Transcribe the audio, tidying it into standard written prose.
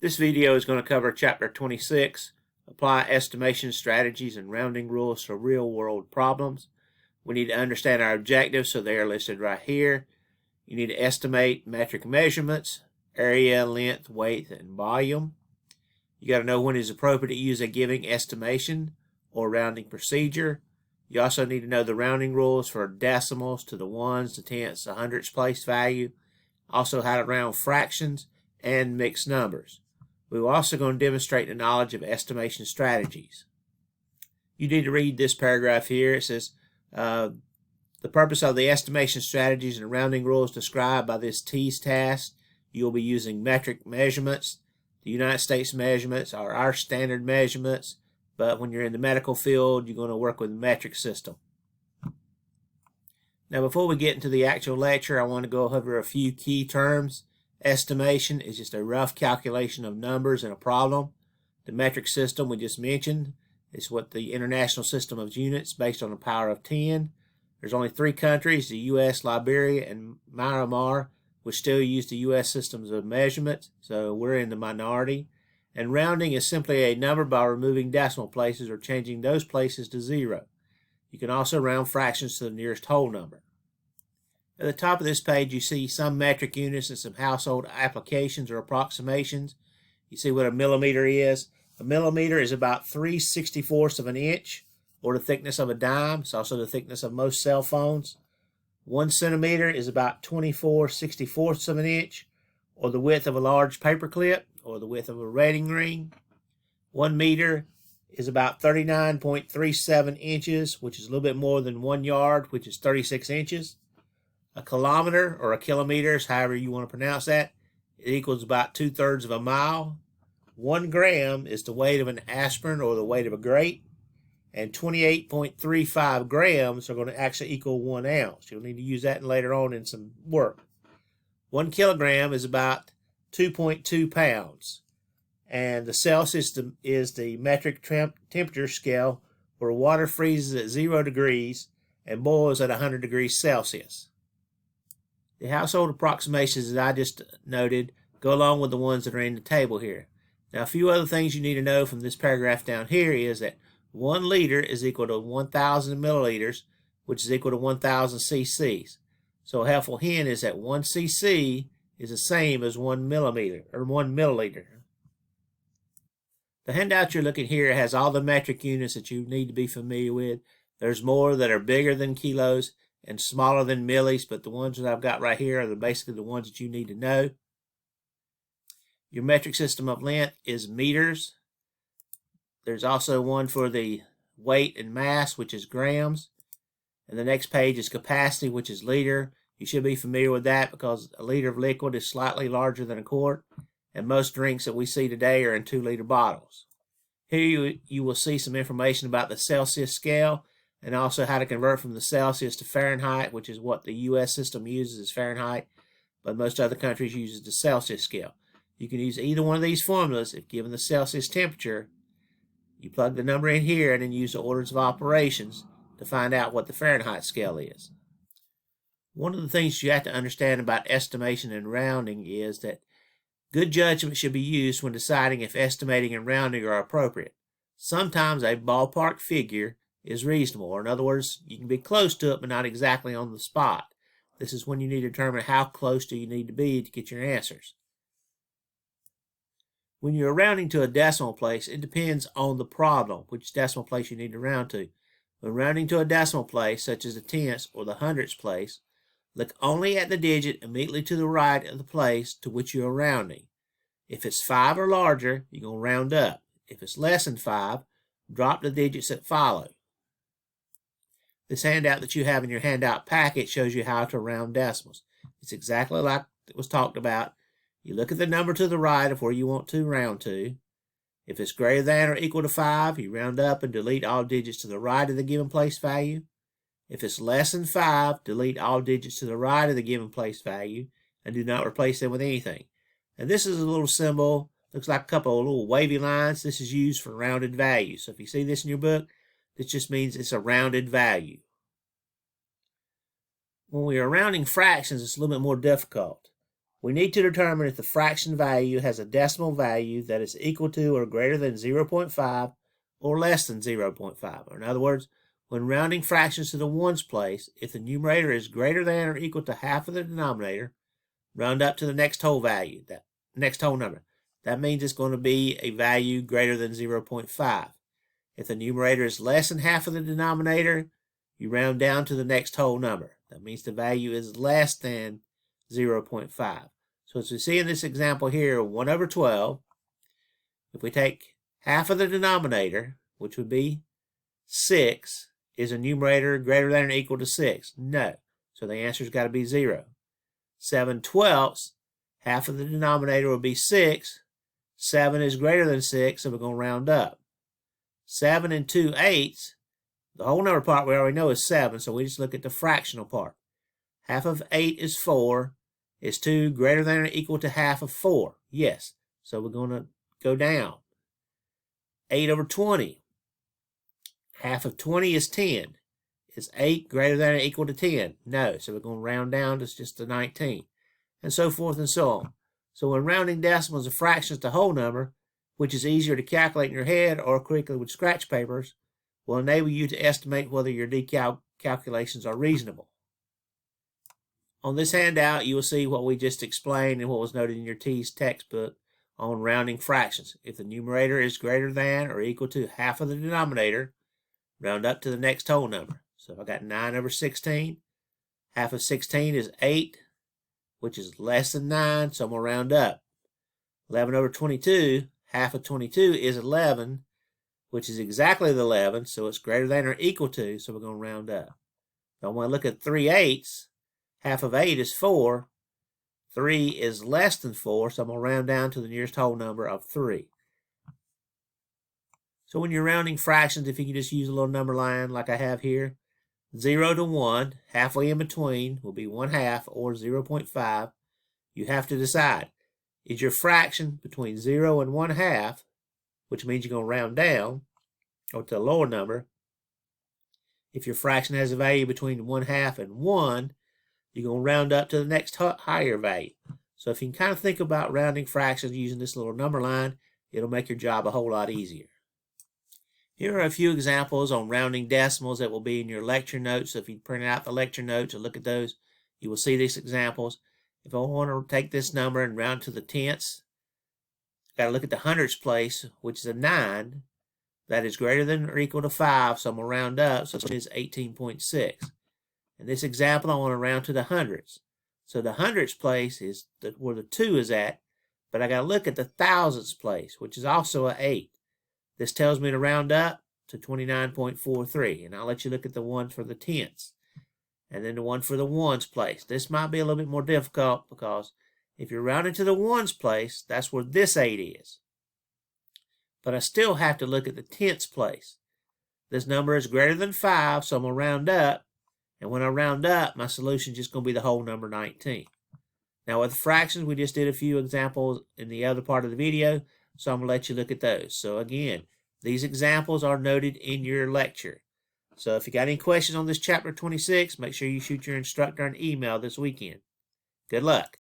This video is going to cover Chapter 26, Apply Estimation Strategies and Rounding Rules to Real-World Problems. We need to understand our objectives, so they are listed right here. You need to estimate metric measurements, area, length, weight, and volume. You got to know when it is appropriate to use a giving estimation or rounding procedure. You also need to know the rounding rules for decimals to the ones, the tenths, the hundredths place value. Also how to round fractions and mixed numbers. We're also going to demonstrate the knowledge of estimation strategies. You need to read this paragraph here. It says, the purpose of the estimation strategies and rounding rules described by this TEAS task, you'll be using metric measurements. The United States measurements are our standard measurements, but when you're in the medical field, you're going to work with the metric system. Now, before we get into the actual lecture, I want to go over a few key terms. Estimation is just a rough calculation of numbers in a problem. The metric system we just mentioned is what the international system of units based on the power of 10. There's only 3 countries, the U.S., Liberia, and Myanmar, which still use the U.S. systems of measurement, so we're in the minority. And rounding is simply a number by removing decimal places or changing those places to 0. You can also round fractions to the nearest whole number. At the top of this page, you see some metric units and some household applications or approximations. You see what a millimeter is. A millimeter is about 3/64 of an inch, or the thickness of a dime. It's also the thickness of most cell phones. 1 centimeter is about 24/64 of an inch, or the width of a large paperclip, or the width of a wedding ring. 1 meter is about 39.37 inches, which is a little bit more than 1 yard, which is 36 inches. A kilometer, or a kilometer, however you want to pronounce that, it equals about 2/3 of a mile. 1 gram is the weight of an aspirin or the weight of a grape, and 28.35 grams are going to actually equal 1 ounce. You'll need to use that later on in some work. 1 kilogram is about 2.2 pounds, and the Celsius is the metric temperature scale where water freezes at 0 degrees and boils at 100 degrees Celsius. The household approximations that I just noted go along with the ones that are in the table here. Now, a few other things you need to know from this paragraph down here is that 1 liter is equal to 1,000 milliliters, which is equal to 1,000 cc's. So a helpful hint is that 1 cc is the same as 1 millimeter, or 1 milliliter. The handout you're looking here has all the metric units that you need to be familiar with. There's more that are bigger than kilos and smaller than millis, but the ones that I've got right here are basically the ones that you need to know. Your metric system of length is meters. There's also one for the weight and mass, which is grams. And the next page is capacity, which is liter. You should be familiar with that because a liter of liquid is slightly larger than a quart, and most drinks that we see today are in 2-liter bottles. Here you will see some information about the Celsius scale, and also how to convert from the Celsius to Fahrenheit, which is what the U.S. system uses as Fahrenheit, but most other countries use the Celsius scale. You can use either one of these formulas if given the Celsius temperature. You plug the number in here and then use the orders of operations to find out what the Fahrenheit scale is. One of the things you have to understand about estimation and rounding is that good judgment should be used when deciding if estimating and rounding are appropriate. Sometimes a ballpark figure is reasonable, or in other words, you can be close to it but not exactly on the spot. This is when you need to determine how close do you need to be to get your answers. When you're rounding to a decimal place, it depends on the problem, which decimal place you need to round to. When rounding to a decimal place, such as the tenths or the hundredths place, look only at the digit immediately to the right of the place to which you are rounding. If it's 5 or larger, you're going to round up. If it's less than 5, drop the digits that follow. This handout that you have in your handout packet shows you how to round decimals. It's exactly like it was talked about. You look at the number to the right of where you want to round to. If it's greater than or equal to 5, you round up and delete all digits to the right of the given place value. If it's less than 5, delete all digits to the right of the given place value and do not replace them with anything. And this is a little symbol, looks like a couple of little wavy lines. This is used for rounded values. So if you see this in your book, this just means it's a rounded value. When we are rounding fractions, it's a little bit more difficult. We need to determine if the fraction value has a decimal value that is equal to or greater than 0.5 or less than 0.5. Or in other words, when rounding fractions to the ones place, if the numerator is greater than or equal to half of the denominator, round up to the next whole value, that next whole number. That means it's going to be a value greater than 0.5. If the numerator is less than half of the denominator, you round down to the next whole number. That means the value is less than 0.5. So as we see in this example here, 1 over 12, if we take half of the denominator, which would be 6, is a numerator greater than or equal to 6? No. So the answer's got to be 0. 7/12, half of the denominator will be 6. 7 is greater than 6, so we're going to round up. 7 2/8, the whole number part we already know is 7, so we just look at the fractional part. Half of 8 is 4. Is 2 greater than or equal to half of 4? Yes. So we're going to go down. 8 over 20. Half of 20 is 10. Is 8 greater than or equal to 10? No. So we're going to round down to just the 19. And so forth and so on. So when rounding decimals and fractions to whole number, which is easier to calculate in your head or quickly with scratch papers, will enable you to estimate whether your calculations are reasonable. On this handout, you will see what we just explained and what was noted in your TEAS textbook on rounding fractions. If the numerator is greater than or equal to half of the denominator, round up to the next whole number. So I got 9 over 16. Half of 16 is 8, which is less than 9, so I'm going to round up. 11 over 22, half of 22 is 11, which is exactly the 11, so it's greater than or equal to, so we're going to round up. Now when I look at 3/8, half of 8 is 4. 3 is less than 4, so I'm going to round down to the nearest whole number of 3. So when you're rounding fractions, if you can just use a little number line like I have here, 0 to 1, halfway in between will be 1/2 or 0.5. You have to decide, is your fraction between 0 and 1/2, which means you're going to round down or to a lower number. If your fraction has a value between 1/2 and 1, you're going to round up to the next higher value. So if you can kind of think about rounding fractions using this little number line, it'll make your job a whole lot easier. Here are a few examples on rounding decimals that will be in your lecture notes. So if you print out the lecture notes and look at those, you will see these examples. If I want to take this number and round to the tenths, I've got to look at the hundredths place, which is a 9. That is greater than or equal to 5, so I'm going to round up, so it is 18.6. In this example, I want to round to the hundredths. So the hundredths place is where the 2 is at, but I got to look at the thousandths place, which is also a 8. This tells me to round up to 29.43, and I'll let you look at the one for the tenths, and then the one for the ones place. This might be a little bit more difficult because if you're rounding to the ones place, that's where this 8 is. But I still have to look at the tenths place. This number is greater than 5, so I'm going to round up, and when I round up, my solution is just going to be the whole number 19. Now with fractions, we just did a few examples in the other part of the video, so I'm going to let you look at those. So again, these examples are noted in your lecture. So if you got any questions on this chapter 26, make sure you shoot your instructor an email this weekend. Good luck.